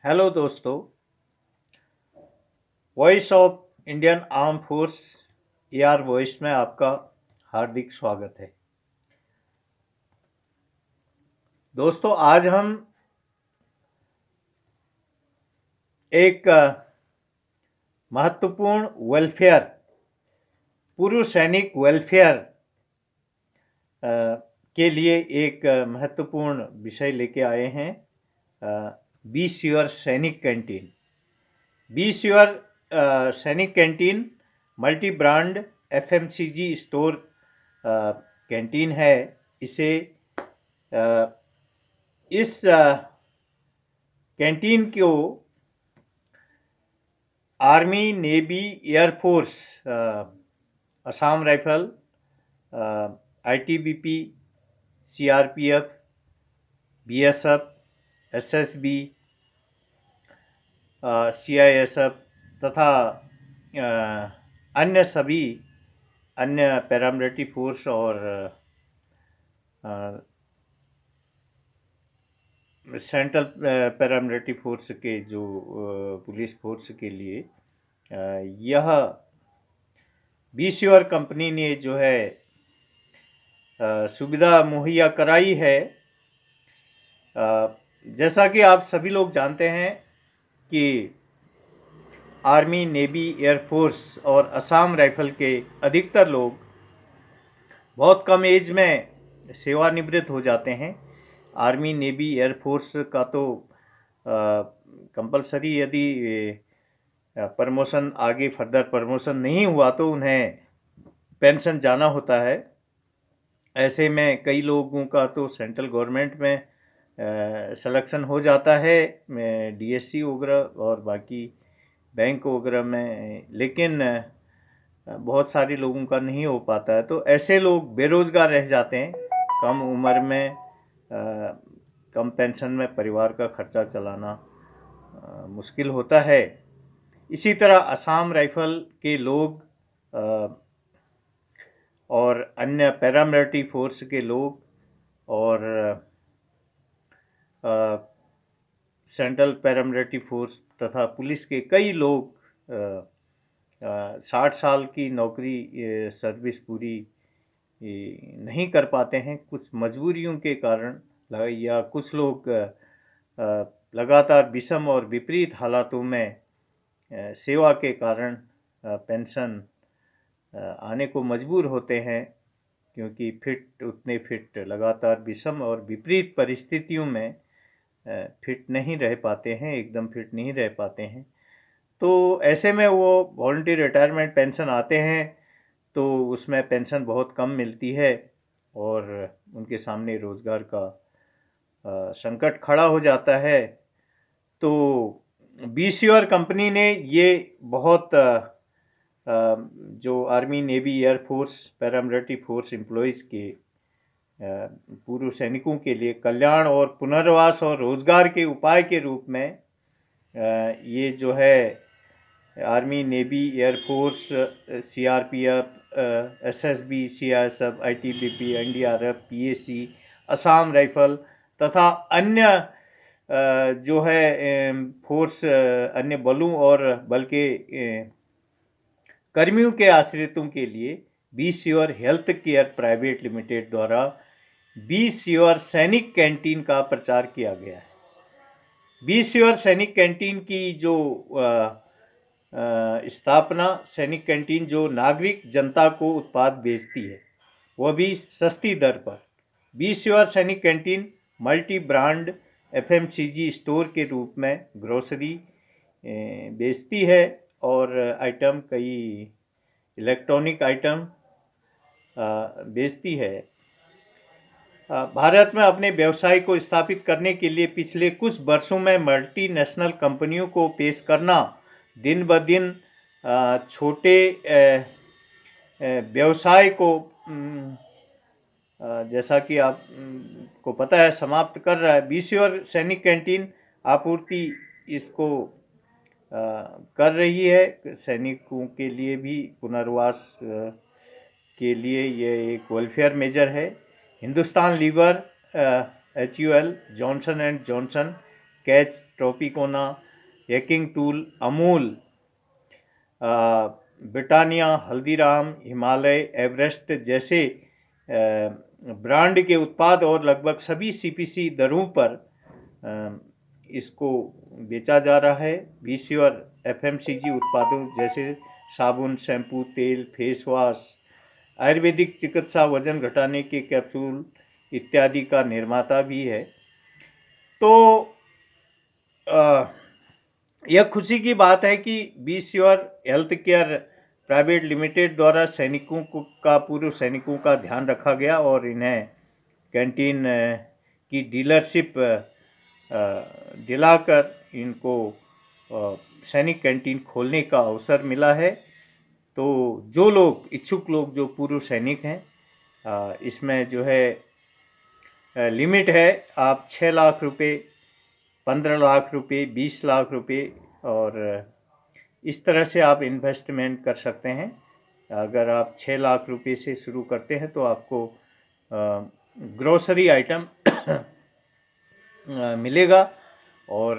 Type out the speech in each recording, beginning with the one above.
Hello दोस्तों। Voice of Indian arm force AR voice में आपका हार्दिक स्वागत है। दोस्तों, आज हम एक महत्वपूर्ण वेलफेयर पूर्व सैनिक वेलफेयर के लिए एक महत्वपूर्ण विषय लेके आए हैं। बी श्योर सैनिक कैंटीन। बी श्योर सैनिक canteen multi brand FMCG store canteen है। इसे इस कैंटीन को army, navy, air force, Assam rifle, ITBP, CRPF, BSF, SSB, CISF तथा अन्य सभी अन्य पैरामिलिट्री फोर्स और सेंट्रल पैरामिलिट्री फोर्स के जो पुलिस फोर्स के लिए यह बी श्योर कंपनी ने जो है सुविधा मुहैया कराई है। जैसा कि आप सभी लोग जानते हैं कि आर्मी, नेवी, एयरफोर्स और असम राइफल के अधिकतर लोग बहुत कम एज में सेवानिवृत्त हो जाते हैं। आर्मी, नेवी, एयरफोर्स का तो कंपलसरी यदि प्रमोशन आगे फर्दर प्रमोशन नहीं हुआ तो उन्हें पेंशन जाना होता है। ऐसे में कई लोगों का तो सेंट्रल गवर्नमेंट में सिलेक्शन हो जाता है, डीएससी वगैरह और बाकी बैंक वगैरह में, लेकिन बहुत सारे लोगों का नहीं हो पाता है। तो ऐसे लोग बेरोजगार रह जाते हैं। कम उम्र में कम पेंशन में परिवार का खर्चा चलाना मुश्किल होता है। इसी तरह असम राइफल के लोग और अन्य पैरामिलिट्री फोर्स के लोग और सेंट्रल पैरामिलिट्री फोर्स तथा पुलिस के कई लोग 60 साल की नौकरी सर्विस पूरी नहीं कर पाते हैं, कुछ मजबूरियों के कारण, या कुछ लोग लगातार विषम और विपरीत हालातों में सेवा के कारण पेंशन आने को मजबूर होते हैं, क्योंकि उतने फिट लगातार विषम और विपरीत परिस्थितियों में फिट नहीं रह पाते हैं, एकदम फिट नहीं रह पाते हैं। तो ऐसे में वो वॉलंटरी रिटायरमेंट पेंशन आते हैं तो उसमें पेंशन बहुत कम मिलती है और उनके सामने रोज़गार का संकट खड़ा हो जाता है। तो बी श्योर कंपनी ने ये बहुत जो army, navy, air force, paramilitary force employees के पूर्व सैनिकों के लिए कल्याण और पुनर्वास और रोजगार के उपाय के रूप में ये जो है army, navy, air force, CRPF, SSB, CISF, ITBP, NDRF, PAC, Assam rifle तथा अन्य जो है फोर्स, अन्य बलों और बल के कर्मियों के आश्रितों के लिए be sure health care private limited द्वारा बी श्योर सैनिक कैंटीन का प्रचार किया गया है। बी श्योर सैनिक कैंटीन की जो स्थापना, सैनिक कैंटीन जो नागरिक जनता को उत्पाद बेचती है वह भी सस्ती दर पर, बी श्योर सैनिक canteen multi brand FMCG store के रूप में ग्रोसरी बेचती है और आइटम, कई इलेक्ट्रॉनिक आइटम बेचती है। भारत में अपने व्यवसाय को स्थापित करने के लिए पिछले कुछ वर्षों में मल्टीनेशनल कंपनियों को पेश करना दिन ब दिन छोटे व्यवसाय को, जैसा कि आप को पता है, समाप्त कर रहा है। बी श्योर सैनिक कैंटीन आपूर्ति इसको कर रही है। सैनिकों के लिए भी पुनर्वास के लिए ये एक वेलफेयर मेजर है। Hindustan Lever, HUL, Johnson and Johnson, Catch Tropicana, हेकिंग टूल, अमूल, ब्रिटानिया, हल्दीराम, हिमालय, एवरेस्ट जैसे ब्रांड के उत्पाद और लगभग सभी सीपीसी दरों पर इसको बेचा जा रहा है। बी श्योर एफएमसीजी उत्पादों जैसे साबुन, शैम्पू, तेल, फेस वॉश, आयुर्वेदिक चिकित्सा, वजन घटाने के कैप्सूल इत्यादि का निर्माता भी है। तो यह खुशी की बात है कि be sure health care private limited द्वारा पूर्व सैनिकों का ध्यान रखा गया और इन्हें कैंटीन की डीलरशिप दिलाकर इनको सैनिक कैंटीन खोलने का अवसर मिला है। तो जो लोग इच्छुक लोग जो पूर्व सैनिक हैं, इसमें जो है लिमिट है, आप 6 लाख रुपए, 15 लाख रुपए, 20 लाख रुपए और इस तरह से आप इन्वेस्टमेंट कर सकते हैं। अगर आप 6 लाख रुपए से शुरू करते हैं तो आपको ग्रोसरी आइटम मिलेगा और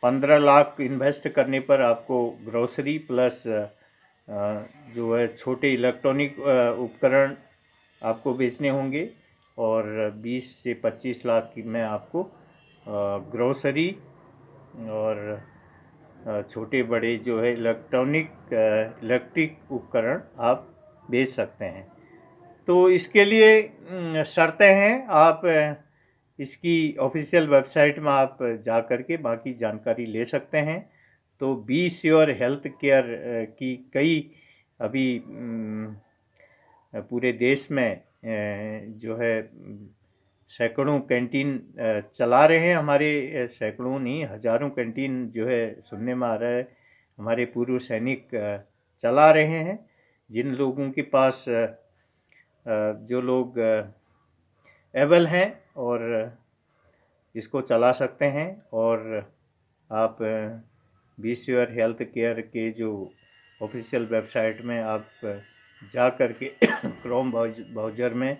15 लाख इन्वेस्ट करने पर आपको ग्रोसरी प्लस जो है छोटे इलेक्ट्रॉनिक उपकरण आपको बेचने होंगे और 20 से 25 लाख में आपको ग्रोसरी और छोटे बड़े जो है इलेक्ट्रिक उपकरण आप बेच सकते हैं। तो इसके लिए शर्तें हैं, आप इसकी ऑफिशियल वेबसाइट में आप जा कर के बाकी जानकारी ले सकते हैं। तो बी श्योर हेल्थ केयर की कई अभी पूरे देश में जो है सैकड़ों कैंटीन चला रहे हैं। हमारे सैकड़ों नहीं, हजारों कैंटीन जो है सुनने में आ रहा है हमारे पूर्व सैनिक चला रहे हैं। जिन लोगों के पास जो लोग एबल हैं और इसको चला सकते हैं और आप बी श्योर हेल्थ केयर के जो ऑफिशियल वेबसाइट में आप जा कर के क्रोम ब्राउज़र में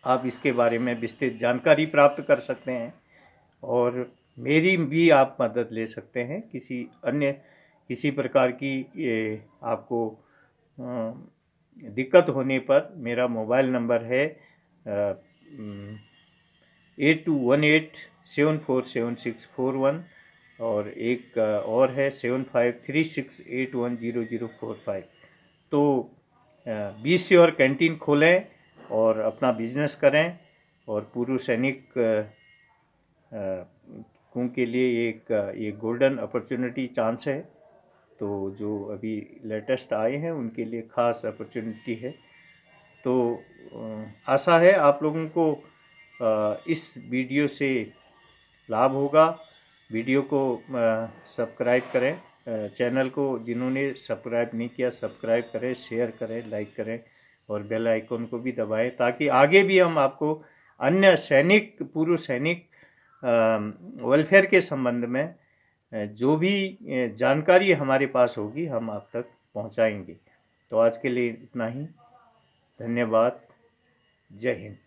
आप इसके बारे में विस्तृत जानकारी प्राप्त कर सकते हैं और मेरी भी आप मदद ले सकते हैं। किसी प्रकार की आपको दिक्कत होने पर मेरा मोबाइल नंबर है 8218747641 और एक और है 7536810045। तो बी श्योर कैंटीन खोलें और अपना बिजनेस करें और पूर्व सैनिक के लिए ये गोल्डन अपॉर्चुनिटी चांस है। तो जो अभी लेटेस्ट आए हैं उनके लिए ख़ास अपॉर्चुनिटी है। तो आशा है आप लोगों को इस वीडियो से लाभ होगा। वीडियो को सब्सक्राइब करें, चैनल को जिन्होंने सब्सक्राइब नहीं किया सब्सक्राइब करें, शेयर करें, लाइक करें और बेल आइकन को भी दबाएं ताकि आगे भी हम आपको अन्य पूर्व सैनिक वेलफेयर के संबंध में जो भी जानकारी हमारे पास होगी हम आप तक पहुंचाएंगे। तो आज के लिए इतना ही। धन्यवाद। जय हिंद।